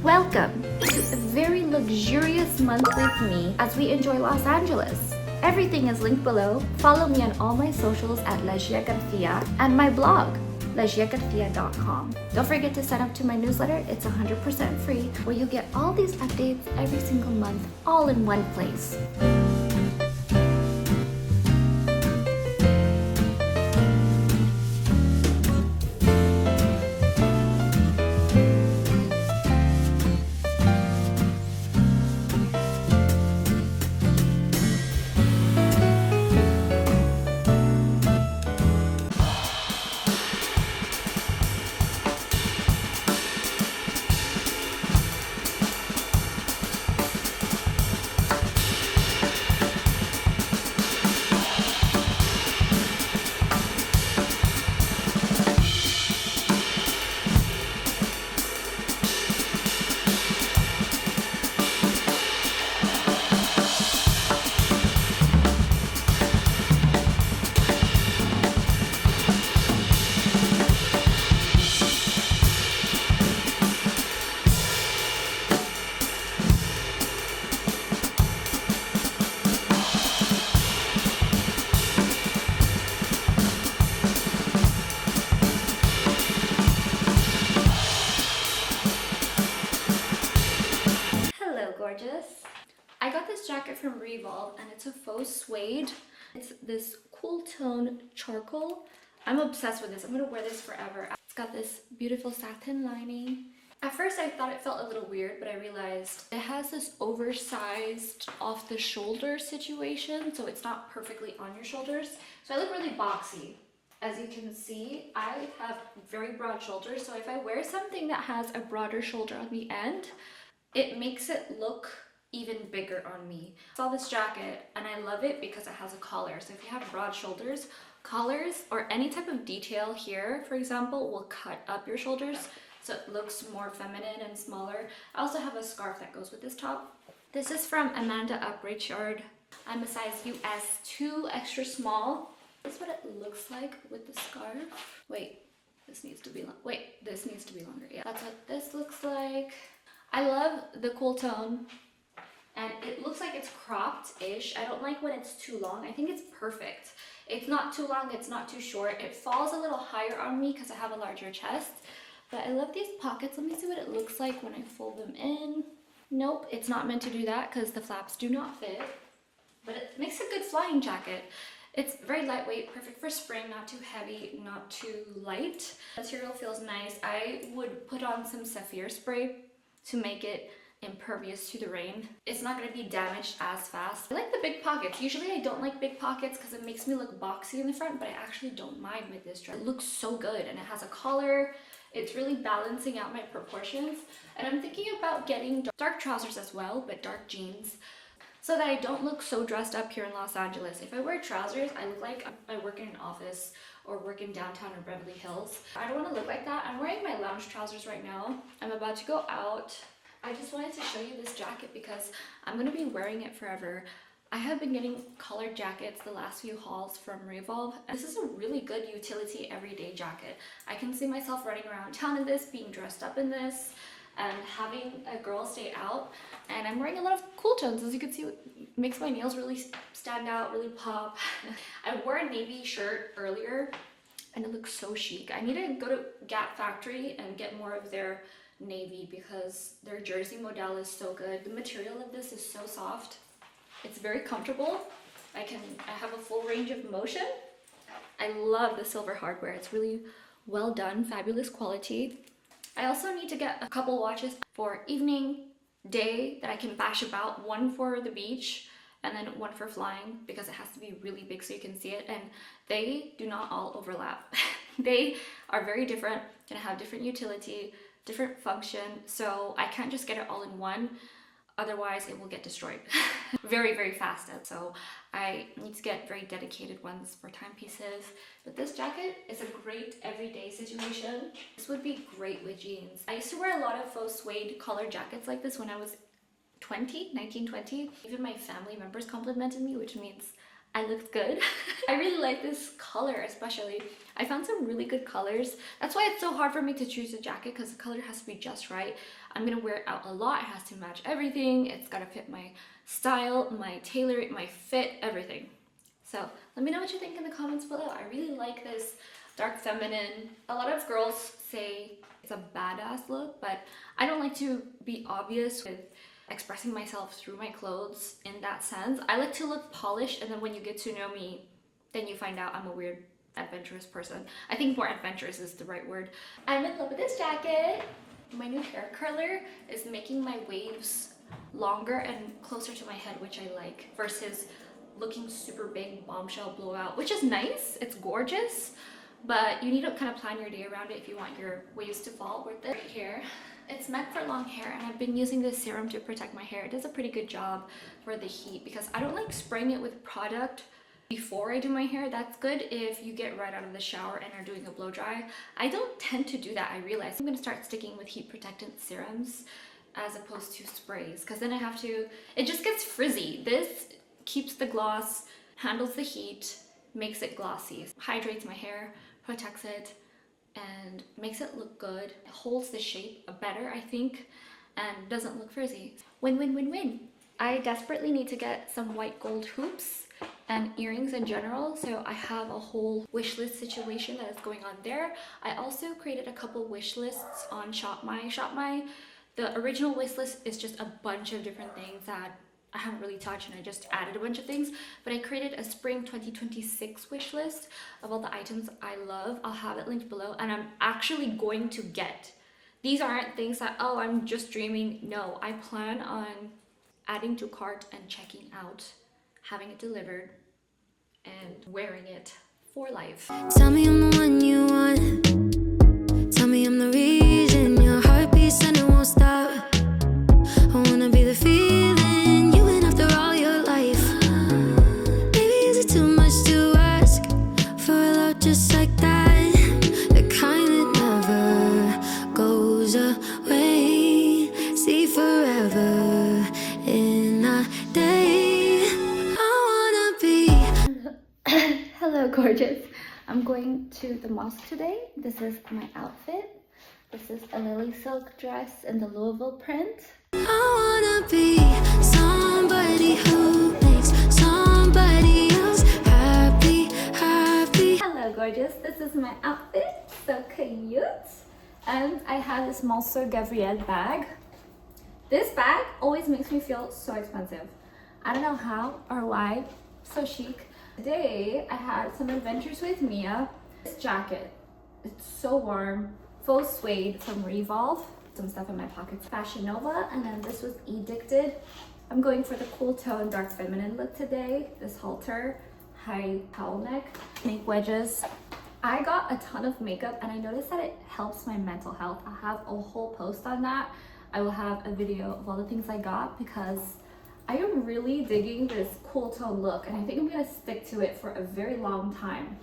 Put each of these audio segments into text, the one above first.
Welcome to a very luxurious month with me as we enjoy Los Angeles. Everything is linked below. Follow me on all my socials at Legia Garcia and my blog, legiagarcia.com. Don't forget to sign up to my newsletter. It's 100% free, where you get all these updates every single month, all in one place. Gorgeous. I got this jacket from Revolve and it's a faux suede. It's this cool tone charcoal. I'm obsessed with this. I'm gonna wear this forever. It's got this beautiful satin lining. At first I thought it felt a little weird, but I realized it has this oversized off the shoulder situation, so it's not perfectly on your shoulders. So I look really boxy. As you can see, I have very broad shoulders, so if I wear something that has a broader shoulder on the end, it makes it look even bigger on me. I saw this jacket and I love it because it has a collar. So if you have broad shoulders, collars or any type of detail here, for example, will cut up your shoulders so it looks more feminine and smaller. I also have a scarf that goes with this top. This is from Amanda Upritchard. I'm a size US 2 extra small. This is what it looks like with the scarf. Wait, this needs to be this needs to be longer. Yeah, that's what this looks like. I love the cool tone, and it looks like it's cropped-ish. I don't like when it's too long. I think it's perfect. It's not too long, it's not too short. It falls a little higher on me because I have a larger chest, but I love these pockets. Let me see what it looks like when I fold them in. Nope, it's not meant to do that because the flaps do not fit, but it makes a good flying jacket. It's very lightweight, perfect for spring, not too heavy, not too light. The material feels nice. I would put on some sapphire spray to make it impervious to the rain. It's not going to be damaged as fast. I like the big pockets. Usually I don't like big pockets because it makes me look boxy in the front, but I actually don't mind with this dress. It looks so good and it has a collar. It's really balancing out my proportions. And I'm thinking about getting dark trousers as well, but dark jeans, so that I don't look so dressed up here in Los Angeles. If I wear trousers, I look like I work in an office or work in downtown or Beverly Hills. I don't want to look like that. I'm wearing my lounge trousers right now. I'm about to go out. I just wanted to show you this jacket because I'm going to be wearing it forever. I have been getting collared jackets the last few hauls from Revolve. This is a really good utility everyday jacket. I can see myself running around town in this, being dressed up in this, and having a girls' day out. And I'm wearing a lot of cool tones. As you can see, it makes my nails really stand out, really pop. I wore a navy shirt earlier and it looks so chic. I need to go to Gap Factory and get more of their navy because their jersey modal is so good. The material of this is so soft. It's very comfortable. I have a full range of motion. I love the silver hardware. It's really well done, fabulous quality. I also need to get a couple watches for evening, day that I can bash about. One for the beach and then one for flying because it has to be really big so you can see it, and they do not all overlap. They are very different and have different utility, different function, so I can't just get it all in one. Otherwise it will get destroyed very, very fast. So I need to get very dedicated ones for timepieces. But this jacket is a great everyday situation. This would be great with jeans. I used to wear a lot of faux suede collar jackets like this when I was 19, 20. Even my family members complimented me, which means I looked good. I really like this color especially. I found some really good colors. That's why it's so hard for me to choose a jacket, because the color has to be just right. I'm gonna wear it out a lot. It has to match everything. It's gotta fit my style, my tailor, my fit, everything. So let me know what you think in the comments below. I really like this dark feminine. A lot of girls say it's a badass look, but I don't like to be obvious with expressing myself through my clothes in that sense. I like to look polished, and then when you get to know me, then you find out I'm a weird adventurous person. I think more adventurous is the right word. I'm in love with this jacket. My new hair curler is making my waves longer and closer to my head, which I like, versus looking super big bombshell blowout, which is nice. It's gorgeous, but you need to kind of plan your day around it if you want your waves to fall. With it right here, it's meant for long hair, and I've been using this serum to protect my hair. It does a pretty good job for the heat, because I don't like spraying it with product before I do my hair. That's good if you get right out of the shower and are doing a blow dry. I don't tend to do that, I realize. I'm gonna start sticking with heat protectant serums as opposed to sprays, because then I have to, it just gets frizzy. This keeps the gloss, handles the heat, makes it glossy, hydrates my hair, protects it, and makes it look good. It holds the shape better, I think, and doesn't look frizzy. Win, win, win, win. I desperately need to get some white gold hoops and earrings in general, so I have a whole wish list situation that is going on there. I also created a couple wish lists on ShopMy. The original wish list is just a bunch of different things that I haven't really touched, and I just added a bunch of things, but I created a spring 2026 wish list of all the items I love. I'll have it linked below, and I'm actually going to get. These aren't things that, oh, I'm just dreaming. No, I plan on adding to cart and checking out, having it delivered, and wearing it for life. Tell me I'm the one you want. Tell me I'm the reason your heart beats and it won't stop. I wanna be the feeling you in after all your life. Baby, is it too much to ask for a love just like that? The kind that never goes away. See forever in a day. I wanna be. Hello, gorgeous. I'm going to the mosque today. This is my outfit. This is a lily silk dress in the Louisville print. I wanna be somebody who makes somebody else happy, happy. Hello, gorgeous. This is my outfit. So cute. And I have this Monsieur Gabriel bag. This bag always makes me feel so expensive. I don't know how or why. So chic. Today I had some adventures with Mia. This jacket, it's so warm. Faux suede from Revolve. Some stuff in my pockets. Fashion Nova, and then this was Edicted. I'm going for the cool tone dark feminine look today. This halter, high towel neck, make wedges. I got a ton of makeup, and I noticed that it helps my mental health. I have a whole post on that. I will have a video of all the things I got, because I am really digging this cool tone look, and I think I'm gonna stick to it for a very long time.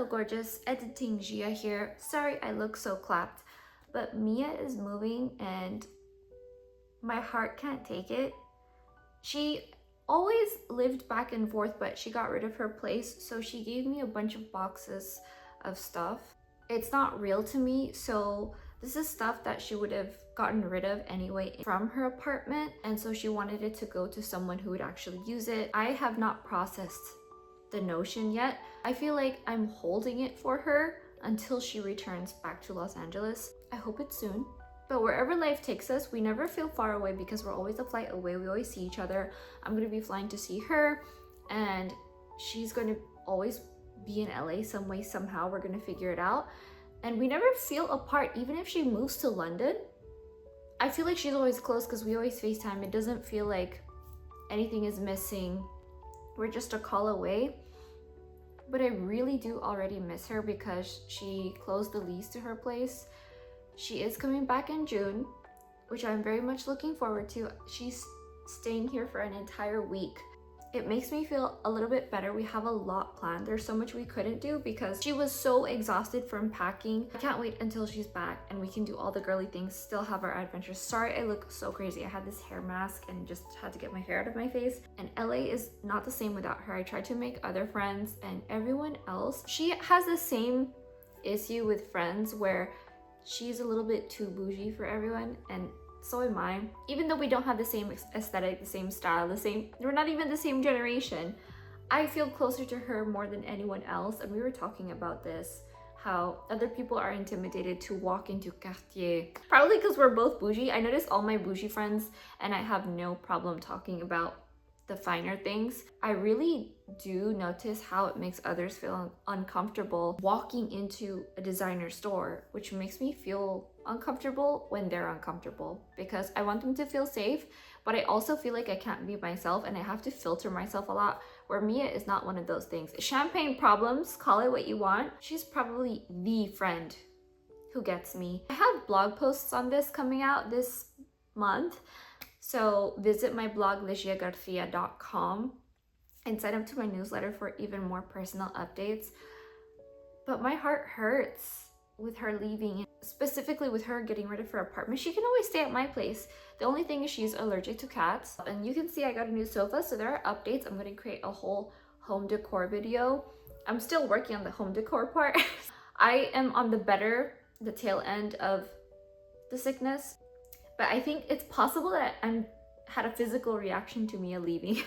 Gorgeous, editing Gia here. Sorry I look so clapped, but Mia is moving and my heart can't take it. She always lived back and forth, but she got rid of her place, so she gave me a bunch of boxes of stuff. It's not real to me, so this is stuff that she would have gotten rid of anyway from her apartment, and so she wanted it to go to someone who would actually use it. I have not processed the notion yet. I feel like I'm holding it for her until she returns back to Los Angeles. I hope it's soon. But wherever life takes us, we never feel far away because we're always a flight away. We always see each other. I'm gonna be flying to see her and she's going to always be in LA some way, somehow. We're going to figure it out. And we never feel apart, even if she moves to London. I feel like she's always close because we always FaceTime. It doesn't feel like anything is missing. We're just a call away. But I really do already miss her because she closed the lease to her place. She is coming back in June, which I'm very much looking forward to. She's staying here for an entire week. It makes me feel a little bit better. We have a lot planned. There's so much we couldn't do because she was so exhausted from packing. I can't wait until she's back and we can do all the girly things, still have our adventures. Sorry I look so crazy. I had this hair mask and just had to get my hair out of my face. And LA is not the same without her. I tried to make other friends and everyone else. She has the same issue with friends where she's a little bit too bougie for everyone, and so am I. Even though we don't have the same aesthetic, the same style, we're not even the same generation, I feel closer to her more than anyone else. And we were talking about this, how other people are intimidated to walk into Cartier. Probably because we're both bougie. I notice all my bougie friends, and I have no problem talking about the finer things. I really do notice how it makes others feel uncomfortable walking into a designer store, which makes me feel uncomfortable when they're uncomfortable because I want them to feel safe, but I also feel like I can't be myself and I have to filter myself a lot, where Mia is not one of those things. Champagne problems, call it what you want. She's probably the friend who gets me. I have blog posts on this coming out this month. So visit my blog, ligiagarcia.com, and sign up to my newsletter for even more personal updates. But my heart hurts with her leaving, specifically with her getting rid of her apartment. She can always stay at my place. The only thing is she's allergic to cats. And you can see I got a new sofa, so there are updates. I'm going to create a whole home decor video. I'm still working on the home decor part. I am on the tail end of the sickness. But I think it's possible that I had a physical reaction to Mia leaving.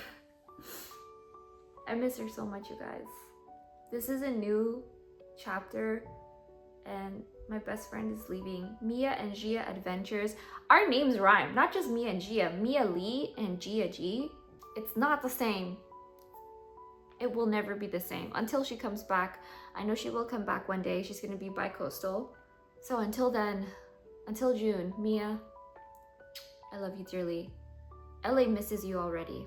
I miss her so much, you guys. This is a new chapter and my best friend is leaving. Mia and Gia Adventures. Our names rhyme, not just Mia and Gia. Mia Lee and Gia G. It's not the same. It will never be the same until she comes back. I know she will come back one day. She's going to be bi-coastal. So until then, until June, Mia, I love you dearly. LA misses you already.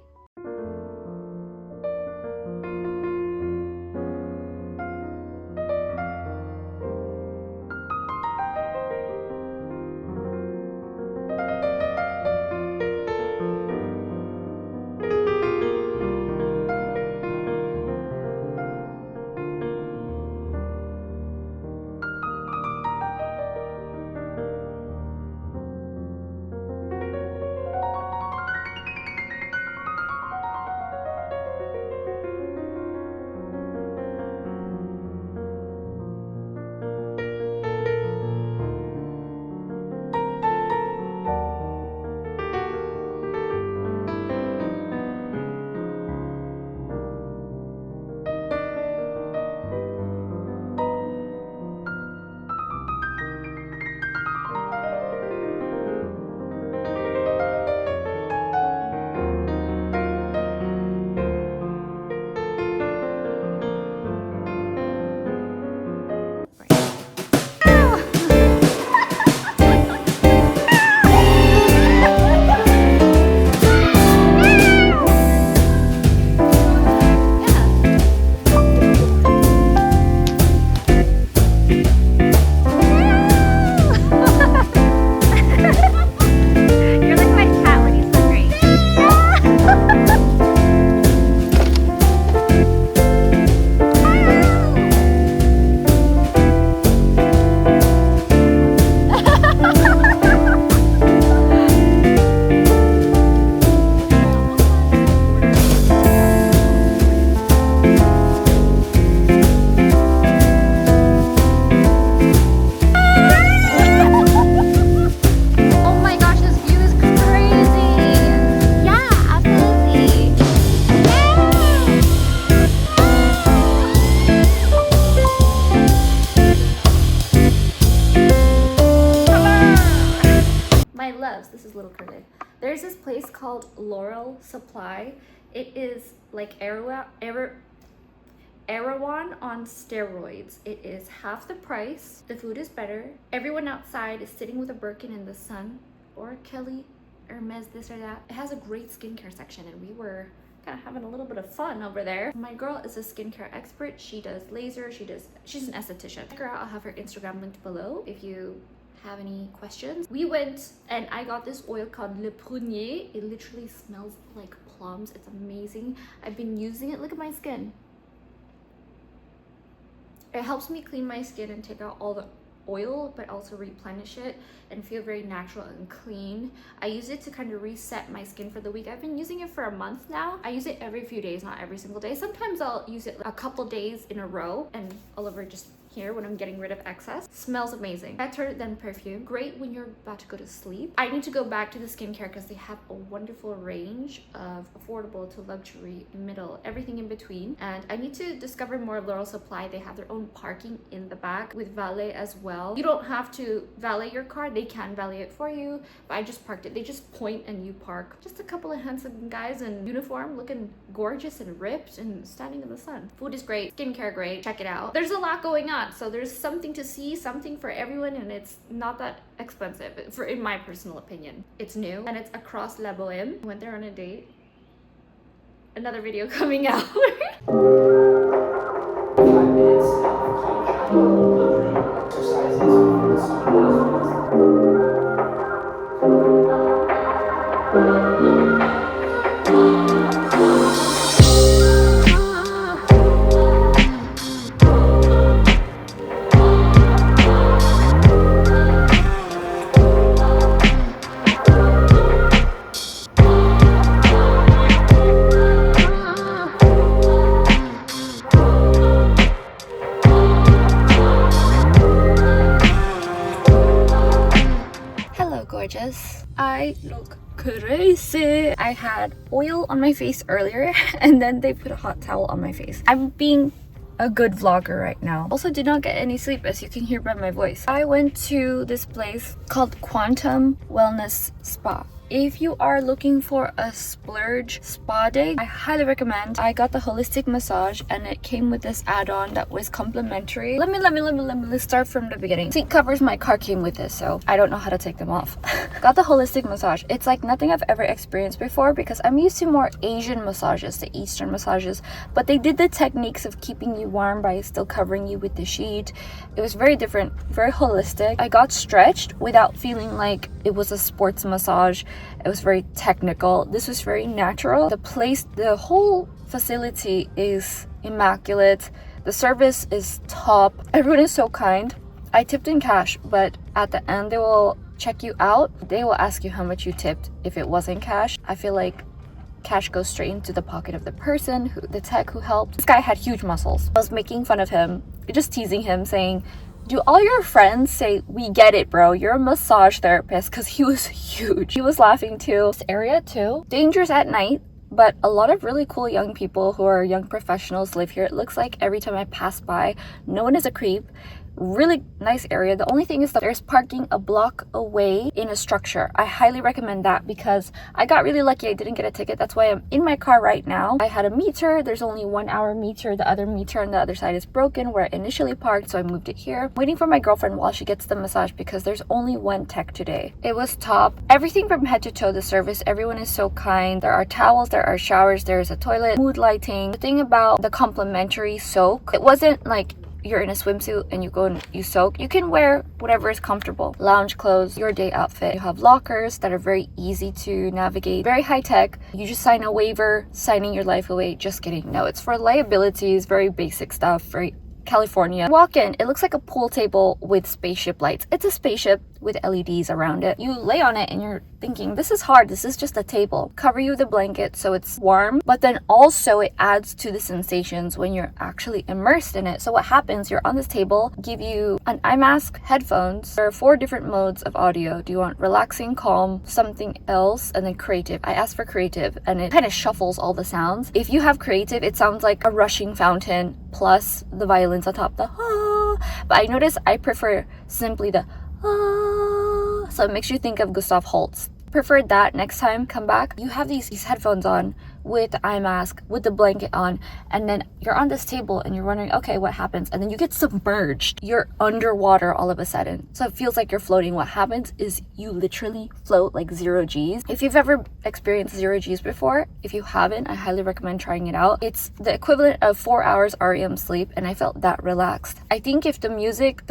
This is little crooked. There's this place called Laurel Supply It is like Erewhon on steroids. It is half the price. The food is better. Everyone outside is sitting with a Birkin in the sun, or Kelly, Hermes, this or that. It has a great skincare section, and we were kind of having a little bit of fun over there. My girl is a skincare expert. She does laser. She's an esthetician. Check her out. I'll have her Instagram linked below if you have any questions. We went and I got this oil called Le Prunier. It literally smells like plums. It's amazing. I've been using it. Look at my skin. It helps me clean my skin and take out all the oil, but also replenish it and feel very natural and clean. I use it to kind of reset my skin for the week. I've been using it for a month now. I use it every few days, not every single day. Sometimes I'll use it a couple days in a row and all over just here when I'm getting rid of excess. Smells amazing. Better than perfume. Great when you're about to go to sleep. I need to go back to the skincare because they have a wonderful range of affordable to luxury, middle, everything in between. And I need to discover more of Laurel Supply. They have their own parking in the back with valet as well. You don't have to valet your car. They can valet it for you, but I just parked it. They just point and you park. Just a couple of handsome guys in uniform looking gorgeous and ripped and standing in the sun. Food is great. Skincare great. Check it out. There's a lot going on. So there's something to see, something for everyone, and it's not that expensive, in my personal opinion. It's new and it's across La Boheme. Went there on a date. Another video coming out. 5 minutes of exercises. Gorgeous. I look crazy. I had oil on my face earlier and then they put a hot towel on my face. I'm being a good vlogger right now. Also did not get any sleep, as you can hear by my voice. I went to this place called Quantum Wellness Spa. If you are looking for a splurge spa day, I highly recommend. I got the holistic massage and it came with this add-on that was complimentary. Let's start from the beginning. Seat covers my car came with this, so I don't know how to take them off. Got the holistic massage. It's like nothing I've ever experienced before because I'm used to more Asian massages, the Eastern massages, but they did the techniques of keeping you warm by still covering you with the sheet. It was very different, very holistic. I got stretched without feeling like it was a sports massage. It was very technical. This was very natural. The whole facility is immaculate. The service is top. Everyone is so kind. I tipped in cash, but at the end they will check you out. They will ask you how much you tipped if it wasn't cash. I feel like cash goes straight into the pocket of the person, the tech who helped. This guy had huge muscles. I was making fun of him, just teasing him, saying, do all your friends say, we get it, bro, you're a massage therapist? Because he was huge. He was laughing too. This area too, dangerous at night, but a lot of really cool young people who are young professionals live here. It looks like every time I pass by, no one is a creep. Really nice area. The only thing is that there's parking a block away in a structure. I highly recommend that because I got really lucky. I didn't get a ticket. That's why I'm in my car right now. I had a meter. There's only 1 hour meter. The other meter on the other side is broken where I initially parked, so I moved it here. I'm waiting for my girlfriend while she gets the massage because there's only one tech today. It was top. Everything from head to toe, the service, everyone is so kind. There are towels, there are showers, there's a toilet, mood lighting. The thing about the complimentary soak, it wasn't like you're in a swimsuit and you go and you soak. You can wear whatever is comfortable. Lounge clothes, your day outfit. You have lockers that are very easy to navigate, very high tech. You just sign a waiver, signing your life away. Just kidding. No, it's for liabilities, very basic stuff, very California. Walk in, it looks like a pool table with spaceship lights. It's a spaceship with LEDs around it. You lay on it and you're thinking, this is hard, this is just a table. Cover you with a blanket so it's warm, but then also it adds to the sensations when you're actually immersed in it. So what happens, you're on this table, give you an eye mask, headphones. There are 4 different modes of audio. Do you want relaxing, calm, something else, and then creative? I asked for creative and it kind of shuffles all the sounds. If you have creative, it sounds like a rushing fountain plus the violins on top, the ah. But I noticed I prefer simply the so it makes you think of Gustav Holst. Preferred that. Next time come back, you have these headphones on with the eye mask, with the blanket on, and then you're on this table and you're wondering, okay, what happens? And then you get submerged. You're underwater all of a sudden. So it feels like you're floating. What happens is you literally float like 0 G's. If you've ever experienced 0 G's before, if you haven't, I highly recommend trying it out. It's the equivalent of 4 hours REM sleep, and I felt that relaxed. I think if the music,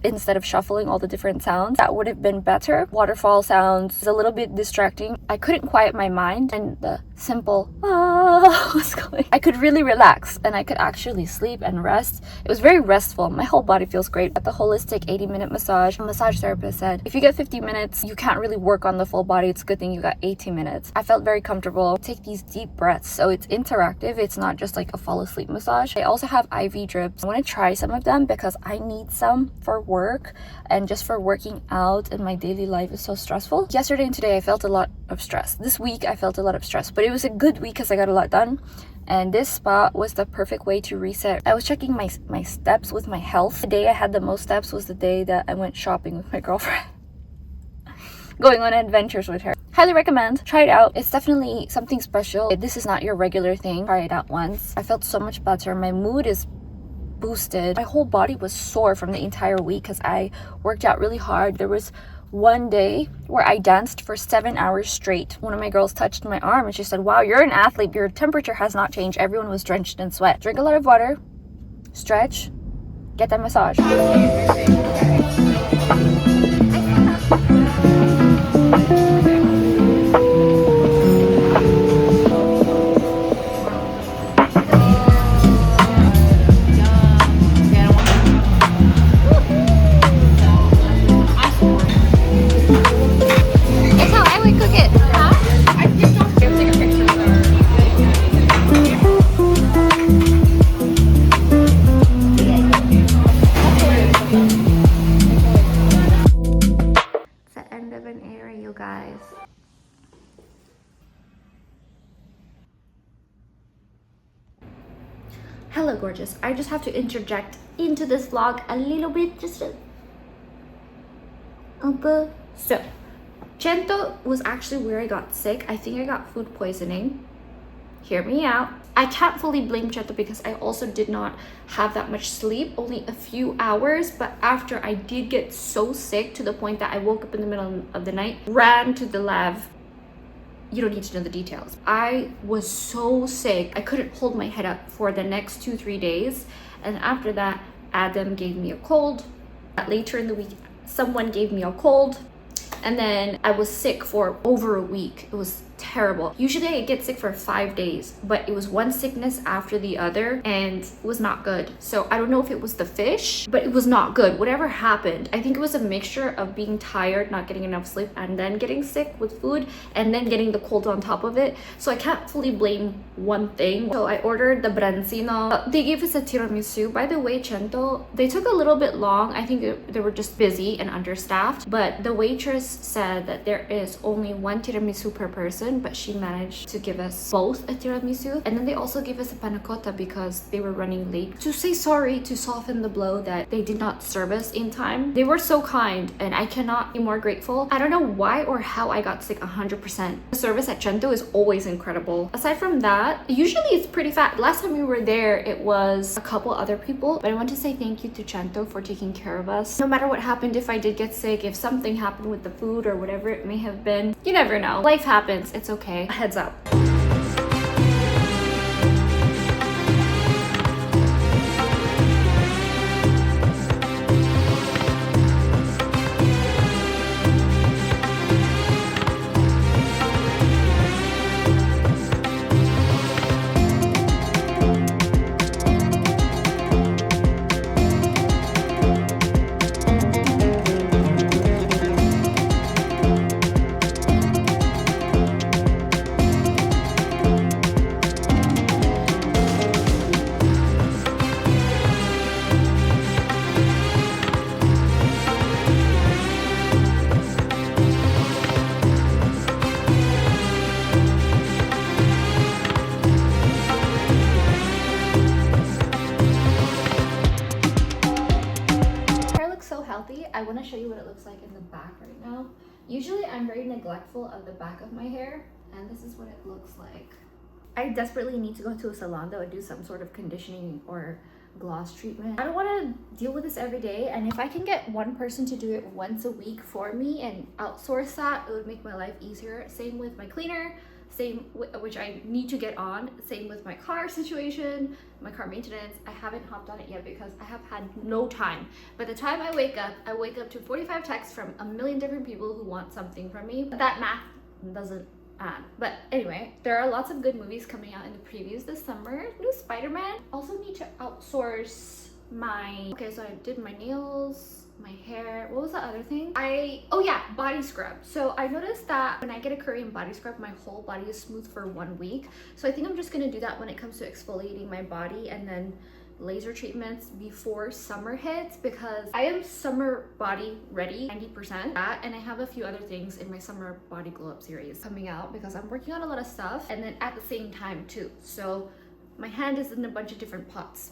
instead of shuffling all the different sounds, that would have been better. Waterfall sounds is a little bit distracting. I couldn't quiet my mind, and the simple was going. I could really relax and I could actually sleep and rest. It was very restful. My whole body feels great. At the holistic 80-minute massage, a massage therapist said if you get 50 minutes, you can't really work on the full body. It's a good thing you got 80 minutes. I felt very comfortable. Take these deep breaths, so it's interactive. It's not just like a fall asleep massage. They also have IV drips. I want to try some of them because I need some for work and just for working out, and my daily life is so stressful. Yesterday and today I felt a lot of stress. This week I felt a lot of stress, but it was a good week because I got a lot done, and this spa was the perfect way to reset. I was checking my steps with my health. The day I had the most steps was the day that I went shopping with my girlfriend. Going on adventures with her. Highly recommend. Try it out. It's definitely something special. This is not your regular thing. Try it out once. I felt so much better. My mood is boosted. My whole body was sore from the entire week because I worked out really hard. There was one day where I danced for 7 hours straight. One of my girls touched my arm and she said, wow, you're an athlete. Your temperature has not changed. Everyone was drenched in sweat. Drink a lot of water, stretch, get that massage. Hello gorgeous, I just have to interject into this vlog a little bit, just a bit. So Cento was actually where I got sick. I think I got food poisoning. Hear me out. I can't fully blame Cento because I also did not have that much sleep, only a few hours. But after I did get so sick to the point that I woke up in the middle of the night, ran to the lab. You don't need to know the details. I was so sick. I couldn't hold my head up for the next 2-3 days. And after that, Adam gave me a cold. Later in the week, someone gave me a cold. And then I was sick for over a week. It was terrible. Usually I get sick for 5 days, but it was one sickness after the other and it was not good. So I don't know if it was the fish, but it was not good. Whatever happened, I think it was a mixture of being tired, not getting enough sleep, and then getting sick with food, and then getting the cold on top of it. So I can't fully blame one thing. So I ordered the branzino. They gave us a tiramisu. By the way, Cento, they took a little bit long. I think they were just busy and understaffed, but the waitress said that there is only one tiramisu per person, but she managed to give us both a tiramisu, and then they also gave us a panna cotta because they were running late. To say sorry, to soften the blow that they did not serve us in time. They were so kind and I cannot be more grateful. I don't know why or how I got sick 100%. The service at Cento is always incredible. Aside from that, usually it's pretty fast. Last time we were there, it was a couple other people, but I want to say thank you to Cento for taking care of us. No matter what happened, if I did get sick, if something happened with the food or whatever it may have been, you never know. Life happens. It's okay. Heads up. I want to show you what it looks like in the back right now. Usually I'm very neglectful of the back of my hair, and this is what it looks like. I desperately need to go to a salon though and do some sort of conditioning or gloss treatment. I don't want to deal with this every day, and if I can get one person to do it once a week for me and outsource that, it would make my life easier. Same with my cleaner, which I need to get on. Same with my car situation, my car maintenance. I haven't hopped on it yet because I have had no time. By the time I wake up to 45 texts from a million different people who want something from me. That math doesn't add. But anyway, there are lots of good movies coming out in the previews this summer. New Spider-Man. Also need to outsource my... Okay, so I did my nails, my hair. What was the other thing? Oh yeah, body scrub. So I noticed that when I get a Korean body scrub, my whole body is smooth for 1 week. So I think I'm just gonna do that when it comes to exfoliating my body, and then laser treatments before summer hits, because I am summer body ready 90% that, and I have a few other things in my summer body glow up series coming out because I'm working on a lot of stuff, and then at the same time too. So my hand is in a bunch of different pots.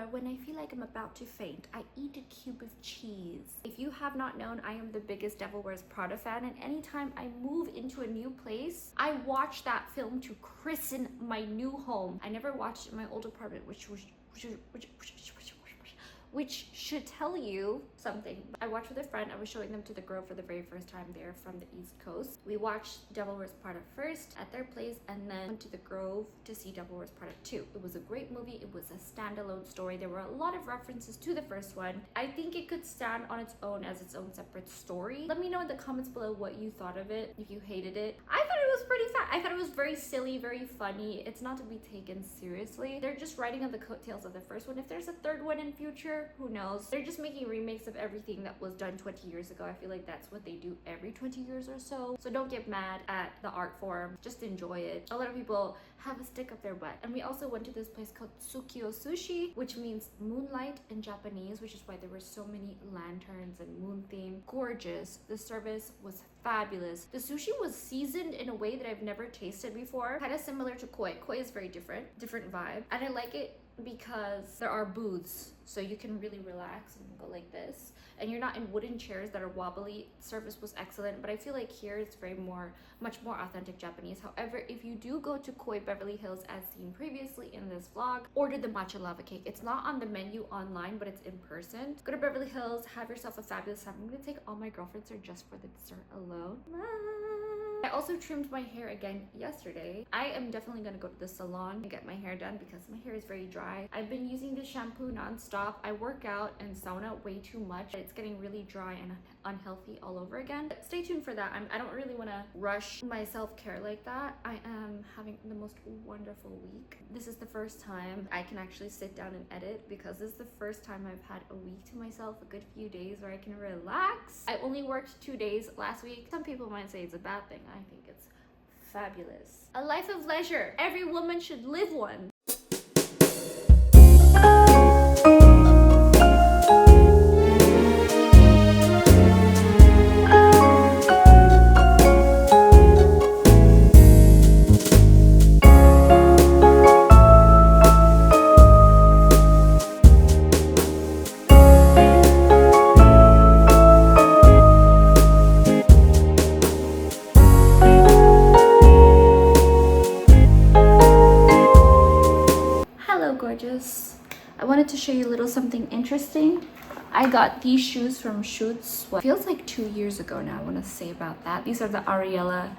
When I feel like I'm about to faint, I eat a cube of cheese. If you have not known, I am the biggest Devil Wears Prada fan, and anytime I move into a new place, I watch that film to christen my new home. I never watched it in my old apartment, which should tell you something. I watched with a friend. I was showing them to the Grove for the very first time. They're from the East Coast. We watched Devil Wears Prada first at their place, and then went to the Grove to see Devil Wears Prada 2. It was a great movie. It was a standalone story. There were a lot of references to the first one. I think it could stand on its own as its own separate story. Let me know in the comments below what you thought of it, if you hated it. I thought it was pretty fun. I thought it was very silly, very funny. It's not to be taken seriously. They're just riding on the coattails of the first one. If there's a third one in future, who knows? They're just making remakes of everything that was done 20 years ago. I feel like that's what they do every 20 years or so. So don't get mad at the art form. Just enjoy it. A lot of people have a stick up their butt. And we also went to this place called Tsukiyo Sushi, which means moonlight in Japanese, which is why there were so many lanterns and moon theme. Gorgeous. The service was fabulous. The sushi was seasoned in a way that I've never tasted before. Kind of similar to Koi. Koi is very different vibe. And I like it because there are booths, so you can really relax and go like this, and you're not in wooden chairs that are wobbly. Service was excellent, but I feel like here it's much more authentic Japanese. However, if you do go to Koi Beverly Hils, as seen previously in this vlog, order the matcha lava cake. It's not on the menu online, but it's in person. Go to Beverly Hills, have yourself a fabulous time. I'm gonna take all my girlfriends there just for the dessert alone. I also trimmed my hair again yesterday. I am definitely gonna go to the salon and get my hair done because my hair is very dry. I've been using the shampoo non-stop. I work out and sauna way too much. It's getting really dry and unhealthy all over again. But stay tuned for that. I don't really want to rush my self-care like that. I am having the most wonderful week. This is the first time I can actually sit down and edit, because this is the first time I've had a week to myself, a good few days where I can relax. I only worked 2 days last week. Some people might say it's a bad thing. I think it's fabulous. A life of leisure. Every woman should live one. I wanted to show you a little something interesting. I got these shoes from SCHUTZ. Feels like 2 years ago now, I want to say about that. These are the Ariella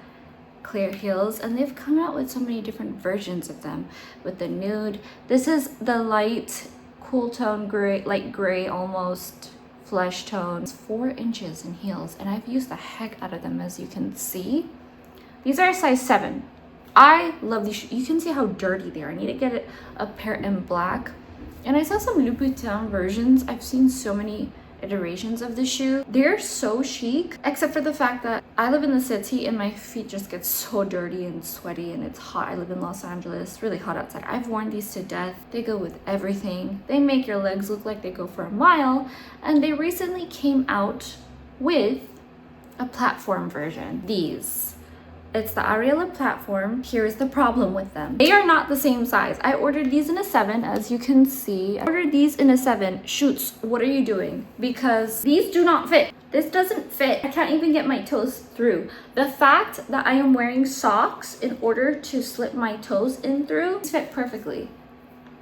clear heels, and they've come out with so many different versions of them with the nude. This is the light cool tone gray, light gray almost flesh tone. It's 4 inches in heels, and I've used the heck out of them, as you can see. These are a size 7. I love these. You can see how dirty they are. I need to get a pair in black. And I saw some Louboutin versions. I've seen so many iterations of the shoe. They're so chic, except for the fact that I live in the city and my feet just get so dirty and sweaty, and it's hot. I live in Los Angeles, really hot outside. I've worn these to death. They go with everything. They make your legs look like they go for a mile, and they recently came out with a platform version. These. It's the Ariella platform. Here's the problem with them. They are not the same size. I ordered these in a 7, as you can see. I ordered these in a 7. SCHUTZ, what are you doing? Because these do not fit. This doesn't fit. I can't even get my toes through. The fact that I am wearing socks in order to slip my toes in through, these fit perfectly.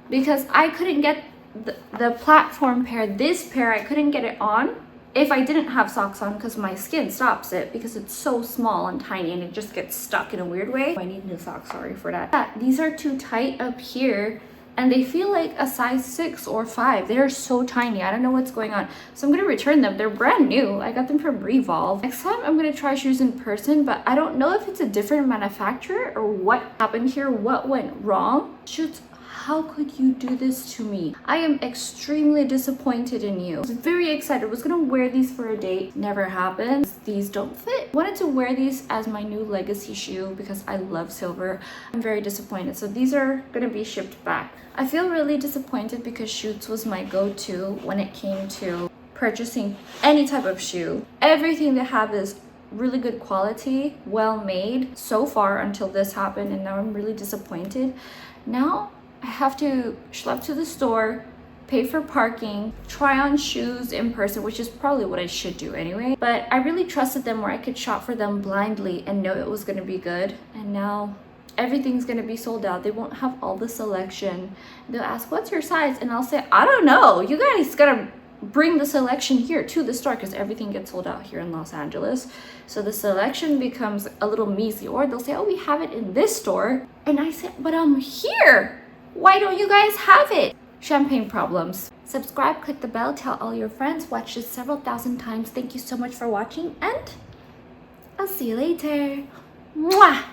Because I couldn't get the platform pair, this pair, I couldn't get it on if I didn't have socks on, because my skin stops it because it's so small and tiny and it just gets stuck in a weird way. I need new socks, sorry for that. Yeah, these are too tight up here and they feel like a size 6 or 5. They are so tiny. I don't know what's going on. So I'm gonna return them. They're brand new. I got them from Revolve. Next time I'm gonna try shoes in person, but I don't know if it's a different manufacturer or what happened here, what went wrong. SCHUTZ, how could you do this to me? I am extremely disappointed in you. I was very excited. I was gonna wear these for a date. Never happened. These don't fit. I wanted to wear these as my new legacy shoe because I love silver. I'm very disappointed. So these are gonna be shipped back. I feel really disappointed because SCHUTZ was my go-to when it came to purchasing any type of shoe. Everything they have is really good quality, well made so far until this happened, and now I'm really disappointed. Now I have to schlep to the store, pay for parking, try on shoes in person, which is probably what I should do anyway. But I really trusted them where I could shop for them blindly and know it was gonna be good. And now everything's gonna be sold out. They won't have all the selection. They'll ask, what's your size? And I'll say, I don't know. You guys gotta bring the selection here to the store because everything gets sold out here in Los Angeles. So the selection becomes a little measly, or they'll say, oh, we have it in this store. And I said, but I'm here. Why don't you guys have it? Champagne problems. Subscribe, click the bell, tell all your friends, watch this several thousand times. Thank you so much for watching, and I'll see you later. Mwah!